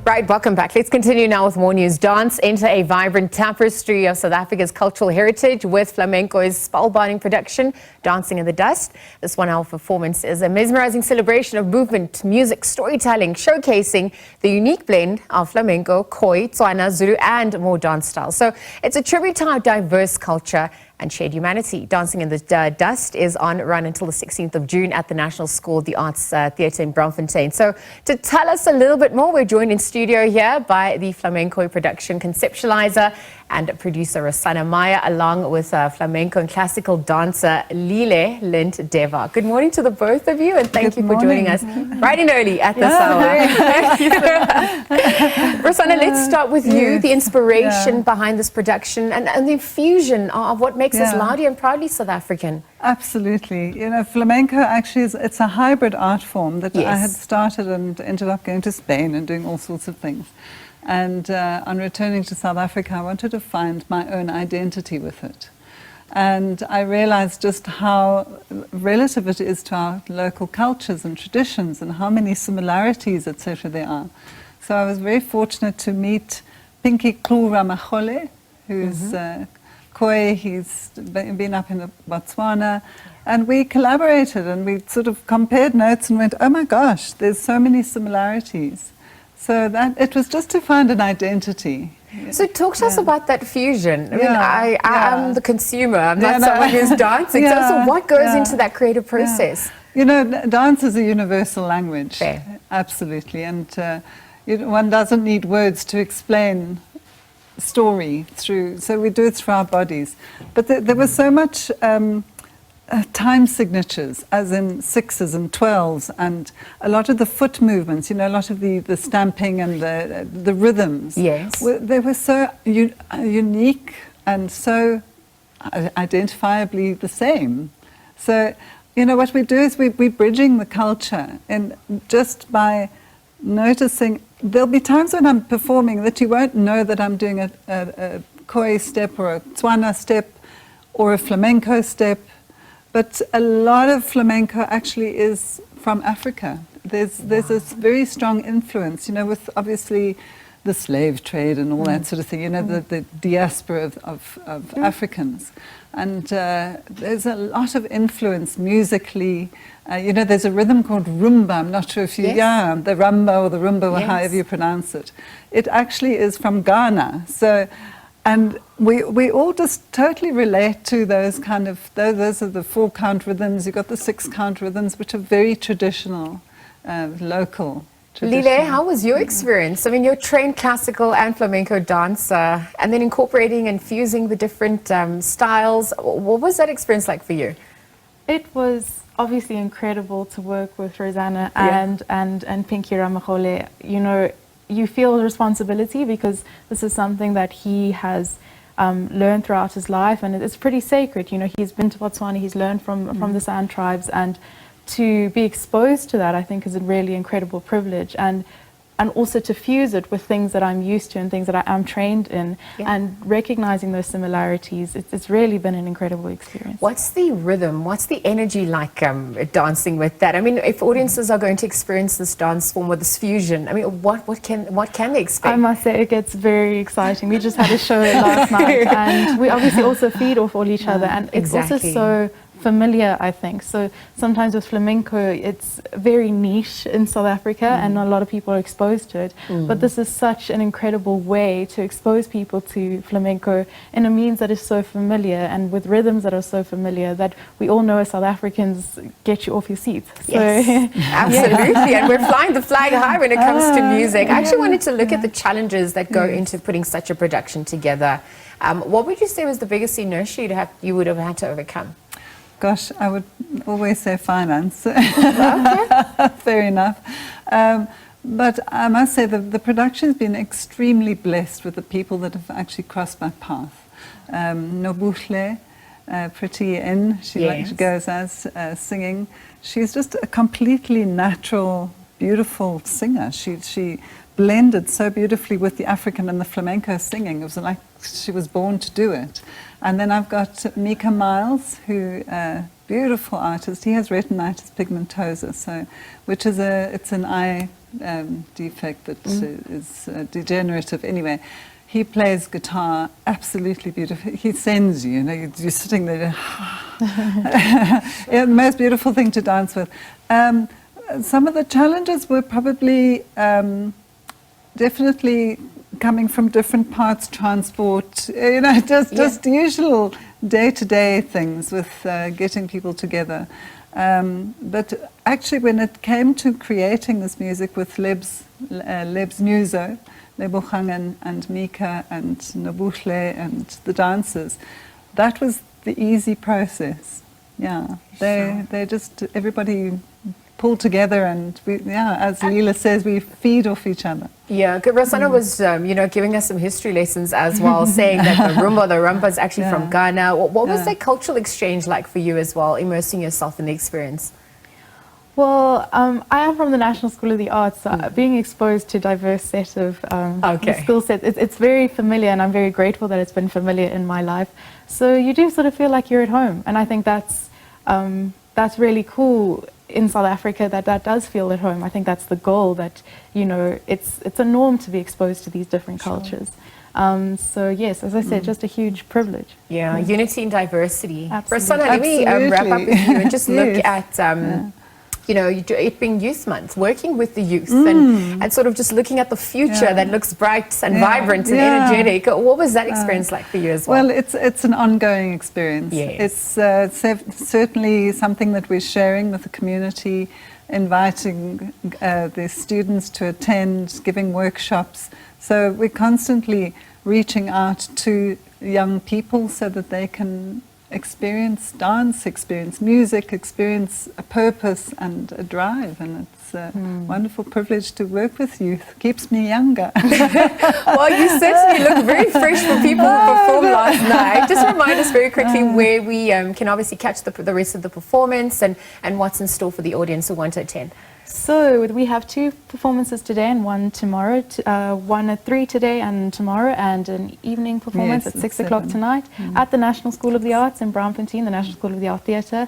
Right, welcome back. Let's continue now with more news. Dance enter a vibrant tapestry of South Africa's cultural heritage with Flamenco's spellbinding production, Dancing in the Dust. This one-hour performance is a mesmerizing celebration of movement, music, storytelling, showcasing the unique blend of flamenco, Khoi, Tswana, Zulu, and more dance styles. So it's a tribute to our diverse culture and shared humanity. Dancing in the Dust is on run until the 16th of June at the National School of the Arts Theatre in Braamfontein. So to tell us a little bit more, we're joined in studio here by the Flamenkhoi production conceptualizer and producer Rosanna Maya, along with flamenco and classical dancer Lile Lint Deva. Good morning to the both of you, and thank you for joining us bright and early at this hour. Rosanna, let's start with you, the inspiration behind this production and the infusion of what makes us loudly and proudly South African. Absolutely. You know, flamenco actually it's a hybrid art form that I had started and ended up going to Spain and doing all sorts of things. And on returning to South Africa, I wanted to find my own identity with it. And I realized just how relative it is to our local cultures and traditions and how many similarities, etc. there are. So I was very fortunate to meet Pinky Ramachole, who's Khoi. He's been up in Botswana. And we collaborated and we sort of compared notes and went, oh my gosh, there's so many similarities. So that it was just to find an identity. So talk to us about that fusion. I mean, I am the consumer. I'm not someone who's dancing. So what goes into that creative process? You know, dance is a universal language. Absolutely. And one doesn't need words to explain story through. So we do it through our bodies. But there was so much time signatures, as in 6s and 12s, and a lot of the foot movements, you know, a lot of the stamping and the rhythms. Yes. They were so unique and so identifiably the same. So, you know, what we do is we're bridging the culture, and just by noticing, there'll be times when I'm performing that you won't know that I'm doing a Khoi step or a Tswana step or a flamenco step. But a lot of flamenco actually is from Africa. There's this very strong influence, you know, with obviously the slave trade and all that sort of thing, you know, the diaspora of Africans. And there's a lot of influence musically. You know, there's a rhythm called rumba. I'm not sure if you, the rumba or the rumba, or however you pronounce it. It actually is from Ghana. So. And we all just totally relate to those kind of, those are the 4-count rhythms. You've got the 6-count rhythms, which are very traditional, local. Lile, how was your experience? I mean, you're a trained classical and flamenco dancer, and then incorporating and fusing the different styles. What was that experience like for you? It was obviously incredible to work with Rosanna and Pinky Ramachole. You know, you feel responsibility because this is something that he has learned throughout his life, and it's pretty sacred. You know, he's been to Botswana, he's learned from the San tribes, and to be exposed to that, I think, is a really incredible privilege. And also to fuse it with things that I'm used to and things that I am trained in, and recognizing those similarities, it's really been an incredible experience. What's the rhythm, what's the energy like dancing with that? I mean, if audiences are going to experience this dance form or this fusion, I mean, what can they expect? I must say it gets very exciting. We just had a show last night, and we obviously also feed off all each other, and it's also so familiar, I think. So sometimes with flamenco, it's very niche in South Africa, and a lot of people are exposed to it. But this is such an incredible way to expose people to flamenco in a means that is so familiar, and with rhythms that are so familiar that we all know as South Africans get you off your seats. Yes, so, absolutely. And we're flying the flag high when it comes to music. I actually wanted to look at the challenges that go into putting such a production together. What would you say was the biggest inertia you would have had to overcome? Gosh, I would always say finance. Fair enough. But I must say the production's been extremely blessed with the people that have actually crossed my path. Nobuhle, Pretty In, she goes as singing. She's just a completely natural, beautiful singer. She blended so beautifully with the African and the flamenco singing. It was like she was born to do it. And then I've got Mika Miles, who beautiful artist. He has retinitis pigmentosa, so which is it's an eye defect that is degenerative. Anyway, he plays guitar absolutely beautiful. He sends you, you're sitting there. Yeah, the most beautiful thing to dance with. Some of the challenges were probably definitely coming from different parts, transport, just usual day-to-day things with getting people together. But actually, when it came to creating this music with Leb's Nuzo, Lebogang and Mika and Nabushle and the dancers, that was the easy process. Yeah, they just, everybody pulled together, and as Leela says, we feed off each other. Yeah, Rosanna was, giving us some history lessons as well, saying that the rumba is actually from Ghana. What was that cultural exchange like for you as well, immersing yourself in the experience? Well, I am from the National School of the Arts, so being exposed to a diverse set of skill sets, it's very familiar, and I'm very grateful that it's been familiar in my life. So you do sort of feel like you're at home, and I think that's really cool in South Africa, that does feel at home. I think that's the goal, that, it's a norm to be exposed to these different cultures. So yes, as I said, just a huge privilege. Yeah, unity in diversity. Absolutely. Rosanna, let me wrap up with you and just look at it being Youth Month, working with the youth and sort of just looking at the future that looks bright and vibrant and energetic. What was that experience like for you as well? Well, it's an ongoing experience. Yes. It's certainly something that we're sharing with the community, inviting the students to attend, giving workshops. So we're constantly reaching out to young people so that they can experience dance, experience music, experience a purpose and a drive, and it's a wonderful privilege to work with youth. Keeps me younger. Well, you certainly look very fresh for people who performed last night. Just remind us very quickly where we can obviously catch the rest of the performance and what's in store for the audience who want to attend. So we have 2 performances today and 1 tomorrow, 1 at 3 today and tomorrow, and an evening performance at 6 o'clock tonight at the National School of the Arts in Braamfontein, the National School of the Art Theatre,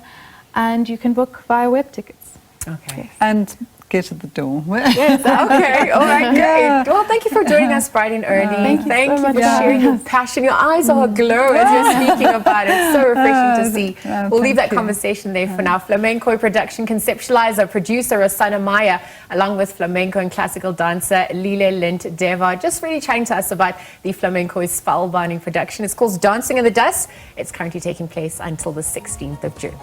and you can book via web tickets. Okay. Yes. And get at the door. Yes, okay, all right, great. Well, thank you for joining us bright and early. Thank you so much for sharing your passion. Your eyes are aglow as you're speaking about it. So refreshing to see. We'll leave that conversation there for now. Flamenkhoi production conceptualizer, producer Rosanna Maya, along with flamenco and classical dancer Lile Lint Deva, just really chatting to us about the Flamenkhoi spellbinding production. It's called Dancing in the Dust. It's currently taking place until the 16th of June.